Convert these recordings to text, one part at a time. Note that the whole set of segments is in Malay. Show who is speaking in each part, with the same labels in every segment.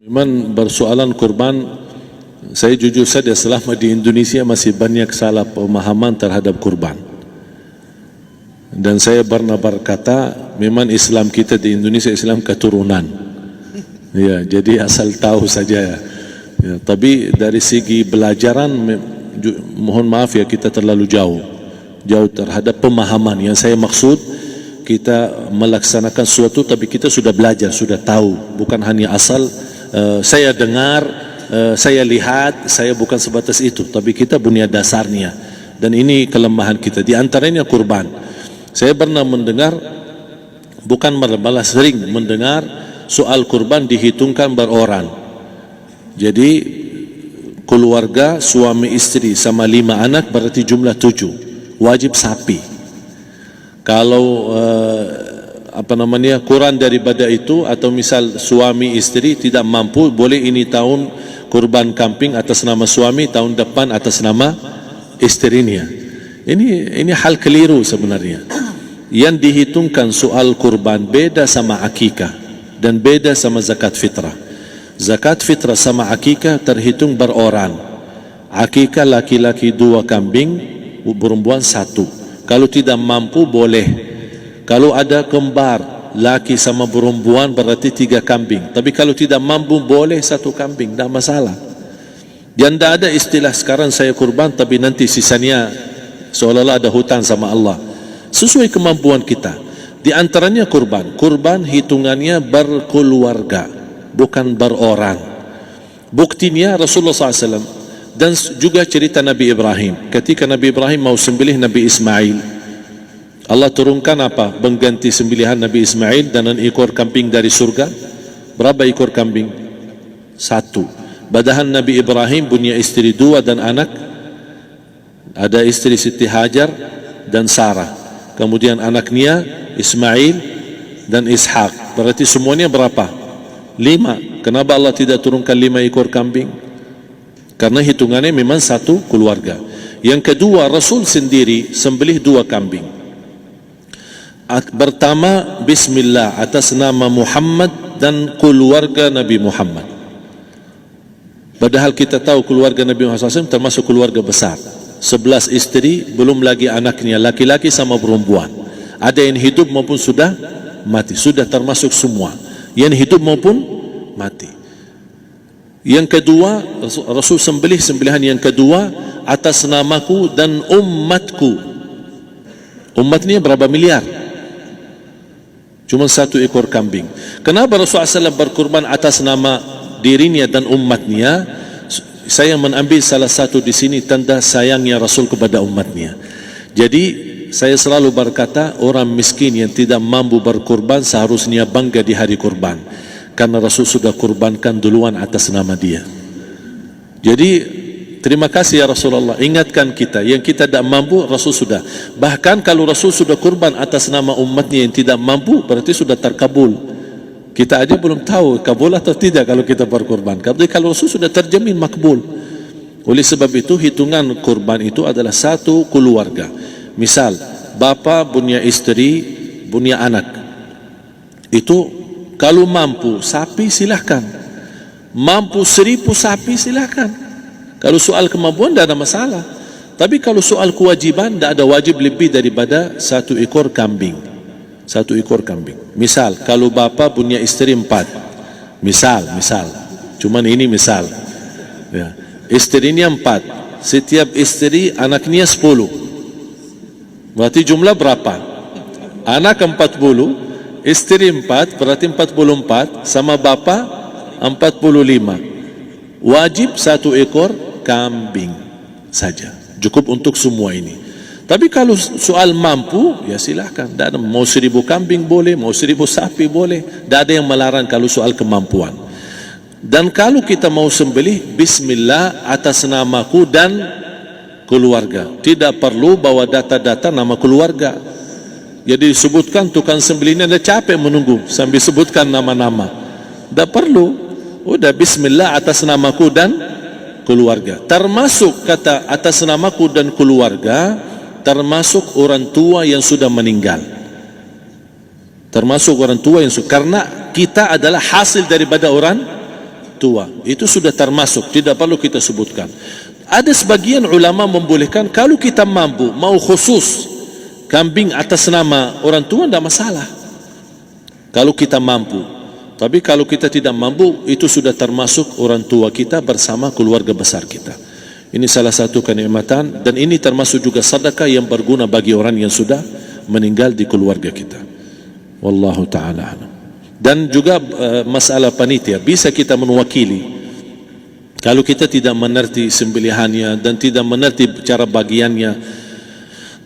Speaker 1: Memang bersoalan kurban, saya jujur saja selama di Indonesia masih banyak salah pemahaman terhadap kurban. Dan saya pernah berkata, memang Islam kita di Indonesia Islam keturunan. Ya, jadi asal tahu saja. Ya, tapi dari segi belajaran, mohon maaf ya kita terlalu jauh terhadap pemahaman. Yang saya maksud, kita melaksanakan sesuatu tapi kita sudah belajar, sudah tahu, bukan hanya asal saya dengar, saya lihat, saya bukan sebatas itu, tapi kita punya dasarnya. Dan ini kelemahan kita, di antaranya kurban. Saya pernah mendengar, bukan malah sering mendengar soal kurban dihitungkan beroran. Jadi keluarga suami istri sama 5 anak berarti jumlah 7, wajib sapi. Kalau kurang daripada itu, atau misal suami istri tidak mampu, boleh ini tahun kurban kambing atas nama suami, tahun depan atas nama istrinya. Ini hal keliru sebenarnya. Yang dihitungkan soal kurban beda sama akikah dan beda sama zakat fitrah. Zakat fitrah sama akikah terhitung beroran. Akikah laki-laki 2 kambing, perempuan 1. Kalau tidak mampu boleh. Kalau ada kembar laki sama perempuan berarti 3 kambing. Tapi kalau tidak mampu boleh 1 kambing, tidak masalah. Dan tidak ada istilah sekarang saya kurban tapi nanti sisanya seolah-olah ada hutang sama Allah. Sesuai kemampuan kita. Di antaranya kurban. Kurban hitungannya berkeluarga, bukan beroran. Buktinya Rasulullah SAW dan juga cerita Nabi Ibrahim. Ketika Nabi Ibrahim mau sembelih Nabi Ismail, Allah turunkan apa? Mengganti sembelihan Nabi Ismail dengan ekor kambing dari surga. Berapa ekor kambing? 1. Padahal Nabi Ibrahim punya istri 2 dan anak. Ada istri Siti Hajar dan Sarah. Kemudian anaknya Ismail dan Ishak. Berarti semuanya berapa? 5. Kenapa Allah tidak turunkan 5 ekor kambing? Karena hitungannya memang 1 keluarga. Yang kedua, Rasul sendiri sembelih 2 kambing. Pertama, Bismillah atas nama Muhammad dan keluarga Nabi Muhammad. Padahal kita tahu keluarga Nabi Muhammad SAW termasuk keluarga besar. 11 istri, belum lagi anaknya, laki-laki sama perempuan. Ada yang hidup maupun sudah mati, sudah termasuk semua. Yang hidup maupun mati. Yang kedua, Rasul sembelih sembelihan yang kedua atas namaku dan umatku. Umatnya berapa miliar? Cuma 1 ekor kambing. Kenapa Rasulullah SAW berkurban atas nama dirinya dan umatnya? Saya mengambil salah satu di sini tanda sayangnya Rasul kepada umatnya. Jadi saya selalu berkata, orang miskin yang tidak mampu berkurban seharusnya bangga di hari kurban, karena Rasul sudah kurbankan duluan atas nama dia. Jadi terima kasih ya Rasulullah, ingatkan kita. Yang kita tidak mampu, Rasul sudah. Bahkan kalau Rasul sudah kurban atas nama umatnya yang tidak mampu, berarti sudah terkabul. Kita aja belum tahu kabul atau tidak kalau kita berkurban. Tapi kalau Rasul sudah terjamin makbul. Oleh sebab itu, hitungan kurban itu adalah 1 keluarga. Misal, bapa punya istri, punya anak. Itu kalau mampu sapi silahkan. Mampu 1000 sapi silahkan. Kalau soal kemampuan tidak ada masalah. Tapi kalau soal kewajiban, tidak ada wajib lebih daripada 1 ekor kambing. 1 ekor kambing. Misal, kalau bapa punya istri 4. Misal. Cuman ini misal. Ya. Istrinya 4. Setiap istri anaknya 10. Berarti jumlah berapa? Anak 40, istri 4, berarti 44, sama bapa 45. Wajib 1 ekor kambing saja, cukup untuk semua ini. Tapi kalau soal mampu, ya silahkan. Mau 1000 kambing boleh, mau 1000 sapi boleh. Tidak ada yang melarang kalau soal kemampuan. Dan kalau kita mau sembelih, Bismillah atas namaku dan keluarga. Tidak perlu bawa data-data nama keluarga. Jadi disebutkan tukang sembelihnya ada capek menunggu sambil sebutkan nama-nama. Tidak perlu. Udah Bismillah atas namaku dan keluarga. Termasuk kata atas namaku dan keluarga, termasuk orang tua yang sudah meninggal. Termasuk orang tua yang sudah, karena kita adalah hasil daripada orang tua. Itu sudah termasuk, tidak perlu kita sebutkan. Ada sebagian ulama membolehkan kalau kita mampu, mau khusus kambing atas nama orang tua, tidak masalah kalau kita mampu. Tapi kalau kita tidak mampu, itu sudah termasuk orang tua kita bersama keluarga besar kita. Ini salah satu kenikmatan, dan ini termasuk juga sedekah yang berguna bagi orang yang sudah meninggal di keluarga kita. Wallahu ta'ala a'lam. Dan juga masalah panitia, bisa kita mewakili. Kalau kita tidak mengerti sembelihannya dan tidak mengerti cara bagiannya.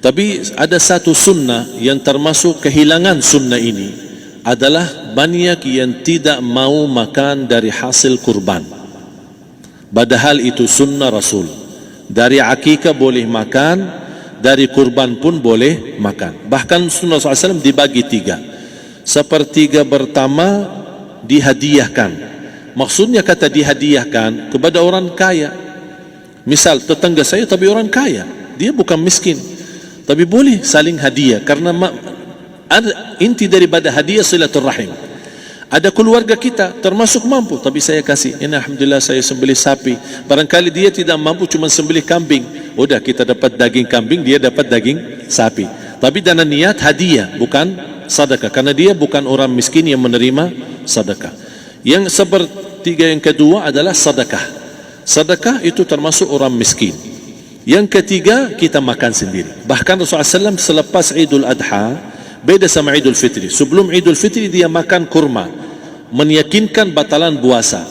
Speaker 1: Tapi ada satu sunnah yang termasuk kehilangan sunnah ini, adalah banyak yang tidak mau makan dari hasil kurban. Padahal itu sunnah Rasul. Dari akikah boleh makan, dari kurban pun boleh makan. Bahkan sunnah SAW dibagi 3. Sepertiga pertama dihadiahkan. Maksudnya kata dihadiahkan kepada orang kaya. Misal tetangga saya tapi orang kaya, dia bukan miskin, tapi boleh saling hadiah. Karena inti daripada hadiah silaturrahim. Ada keluarga kita termasuk mampu, tapi saya kasih, ini alhamdulillah saya sembelih sapi. Barangkali dia tidak mampu, cuma sembelih kambing. Udah, kita dapat daging kambing, dia dapat daging sapi. Tapi dengan niat hadiah, bukan sedekah. Karena dia bukan orang miskin yang menerima sedekah. Yang sepertiga yang kedua adalah sedekah. Sedekah itu termasuk orang miskin. Yang ketiga, kita makan sendiri. Bahkan Rasulullah SAW selepas Idul Adha, beda sama Idul Fitri. Sebelum Idul Fitri dia makan kurma, meyakinkan batalan puasa.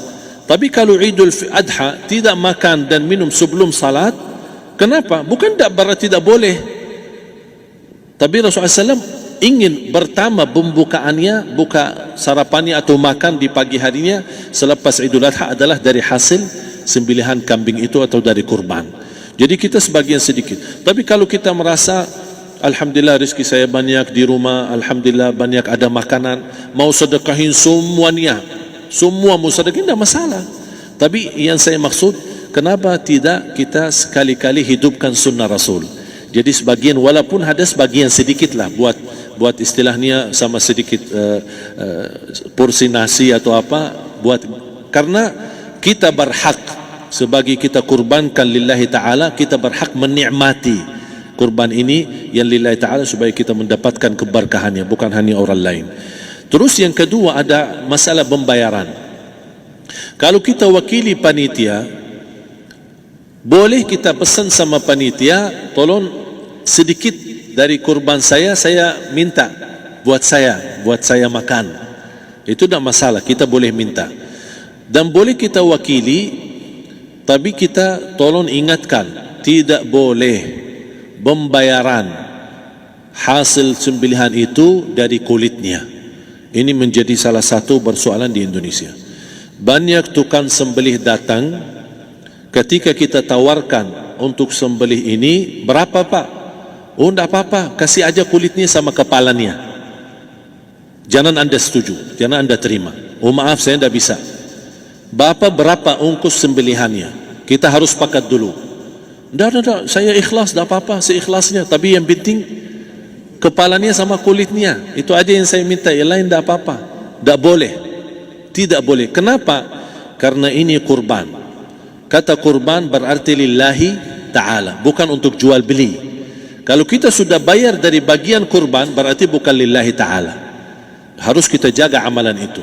Speaker 1: Tapi kalau Idul Adha tidak makan dan minum sebelum salat, kenapa? Bukan tak berarti tidak boleh. Tapi Rasulullah SAW ingin pertama pembukaannya, buka sarapannya atau makan di pagi harinya selepas Idul Adha adalah dari hasil sembelihan kambing itu atau dari kurban. Jadi kita sebagian sedikit. Tapi kalau kita merasa alhamdulillah rezeki saya banyak di rumah, alhamdulillah banyak ada makanan, mau sedekahin semuanya, semua mau sedekahin, tidak masalah. Tapi yang saya maksud, kenapa tidak kita sekali-kali hidupkan sunnah Rasul? Jadi sebagian, walaupun ada sebagian sedikit lah, buat istilahnya sama sedikit porsi nasi atau apa, buat, karena kita berhak sebagai kita kurbankan lillahi ta'ala, kita berhak menikmati kurban ini yang lillahi ta'ala supaya kita mendapatkan keberkahannya, bukan hanya orang lain. Terus yang kedua ada masalah pembayaran. Kalau kita wakili panitia, boleh kita pesan sama panitia, tolong sedikit dari kurban saya minta buat saya makan. Itu tidak masalah, kita boleh minta. Dan boleh kita wakili, tapi kita tolong ingatkan, tidak boleh pembayaran hasil sembelihan itu dari kulitnya. Ini menjadi salah satu persoalan di Indonesia. Banyak tukang sembelih datang, ketika kita tawarkan untuk sembelih ini, berapa Pak? Oh tidak apa-apa, kasih aja kulitnya sama kepalanya. Jangan anda setuju, jangan anda terima. Oh maaf, saya tidak bisa. Bapak berapa ongkos sembelihannya? Kita harus sepakat dulu. Tidak, saya ikhlas, tidak apa-apa, seikhlasnya. Tapi yang penting kepalanya sama kulitnya. Itu aja yang saya minta, yang lain tidak apa-apa. Tidak boleh. Tidak boleh. Kenapa? Karena ini kurban. Kata kurban berarti lillahi ta'ala, bukan untuk jual beli. Kalau kita sudah bayar dari bagian kurban, berarti bukan lillahi ta'ala. Harus kita jaga amalan itu.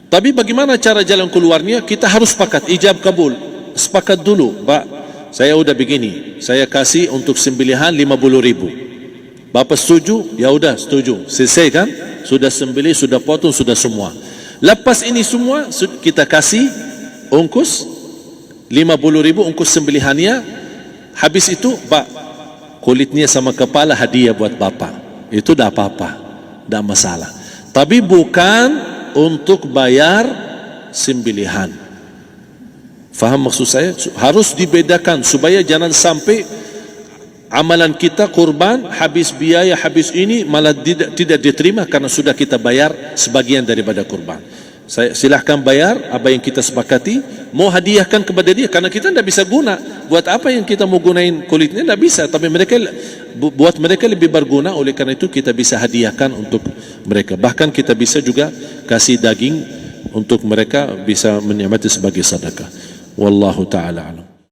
Speaker 1: Tapi bagaimana cara jalan keluarnya? Kita harus sepakat, ijab kabul. Sepakat dulu, Pak, saya udah begini, saya kasih untuk sembelihan 50.000. Bapak setuju? Ya udah setuju. Selesai kan? Sudah sembelih, sudah potong, sudah semua. Lepas ini semua kita kasih ongkos 50.000 ongkos sembelihannya. Habis itu, Pak, kulitnya sama kepala hadiah buat Bapak. Itu dah apa-apa, dah masalah. Tapi bukan untuk bayar sembelihan. Faham maksud saya? Harus dibedakan supaya jangan sampai amalan kita kurban habis biaya, habis ini malah tidak diterima karena sudah kita bayar sebagian daripada kurban. Saya silahkan bayar apa yang kita sepakati, mau hadiahkan kepada dia karena kita tidak bisa guna. Buat apa yang kita mau gunain kulitnya? Tidak bisa. Tapi mereka, buat mereka lebih berguna, oleh karena itu kita bisa hadiahkan untuk mereka. Bahkan kita bisa juga kasih daging untuk mereka bisa menikmati sebagai sedekah. Wallahu taala alam.